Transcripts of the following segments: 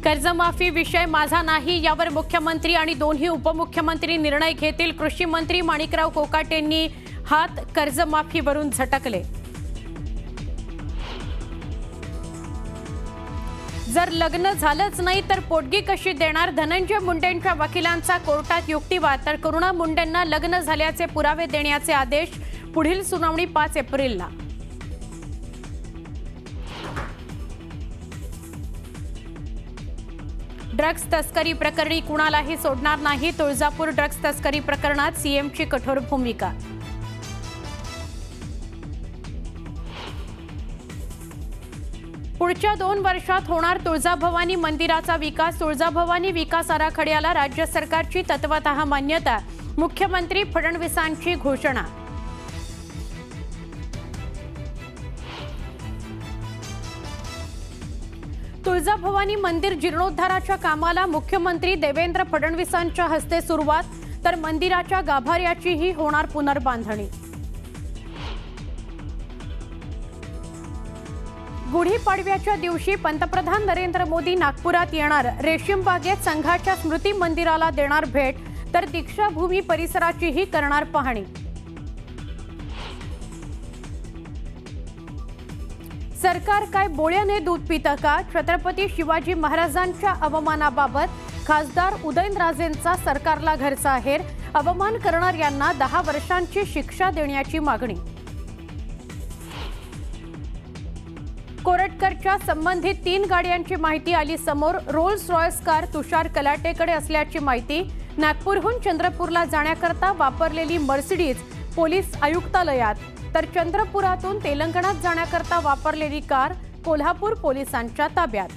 कर्जमाफी विषय माझा नाही, यावर मुख्यमंत्री आणि दोन्ही उपमुख्यमंत्री निर्णय घेतील। कृषी मंत्री माणिकराव कोकाटेंनी हात कर्जमाफीवरून झटकले। जर लग्न झालंच नाही तर पोटगी कशी देणार? धनंजय मुंडेंच्या वकिलांचा कोर्टात युक्तिवाद। तर करुणा मुंडेंना लग्न झाल्याचे पुरावे देण्याचे आदेश। पुढील सुनावणी 5 एप्रिलला। ड्रग्स तस्करी प्रकरणी कुणालाही सोडणार नाही। तुळजापूर ड्रग्स तस्करी प्रकरणात सीएमची कठोर भूमिका। पुढच्या 2 वर्षात होणार तुळजाभवानी मंदिराचा विकास। तुळजाभवानी विकास आराखड्याला राज्य सरकारची तत्वतः मान्यता। मुख्यमंत्री फडणवीसांची घोषणा। तुळजाभवानी मंदिर जीर्णोद्धाराच्या कामाला मुख्यमंत्री देवेंद्र फडणवीसांच्या हस्ते सुरुवात। तर मंदिराच्या गाभाऱ्याचीही होणार पुनर्बांधणी। गुढीपाडव्याच्या दिवशी पंतप्रधान नरेंद्र मोदी नागपुरात येणार। रेशीमबागेत संघाच्या स्मृती मंदिराला देणार भेट। तर दीक्षाभूमी परिसराचीही करणार पाहणी। सरकार काय बोळ्याने दूध पितं का? छत्रपती शिवाजी महाराजांच्या अवमानाबाबत खासदार उदयनराजेंचा सरकारला घरचा आहेर। अवमान करणाऱ्यांना 10 वर्षांची शिक्षा देण्याची मागणी। कोरटकरच्या संबंधित 3 गाड्यांची माहिती आली समोर। रोल्स रॉयस कार तुषार कलाटेकडे असल्याची माहिती। नागपूरहून चंद्रपूरला जाण्याकरता वापरलेली मर्सिडीज पोलीस आयुक्तालयात। तर चंद्रपुरातून तेलंगणात जाण्याकरता वापरलेली कार कोल्हापूर पोलिसांच्या ताब्यात।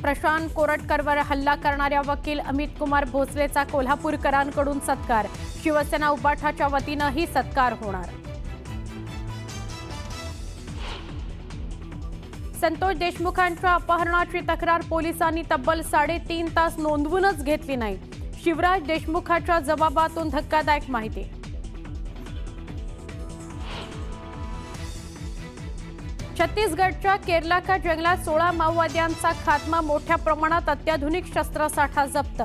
प्रशांत कोरटकरवर हल्ला करणाऱ्या वकील अमित कुमार भोसलेचा कोल्हापूरकरांकडून सत्कार। शिवसेना उबाठाच्या वतीनंही सत्कार होणार। संतोष देशमुखांच्या अपहरणाची तक्रार पोलिसांनी तब्बल 3.5 तास नोंदवूनच घेतली नाही। शिवराज देशमुखांच्या जबाबातून धक्कादायक माहिती। छत्तीसगडच्या केरलाका जंगलात 16 माओवाद्यांचा खात्मा। मोठ्या प्रमाणात अत्याधुनिक शस्त्रसाठा जप्त।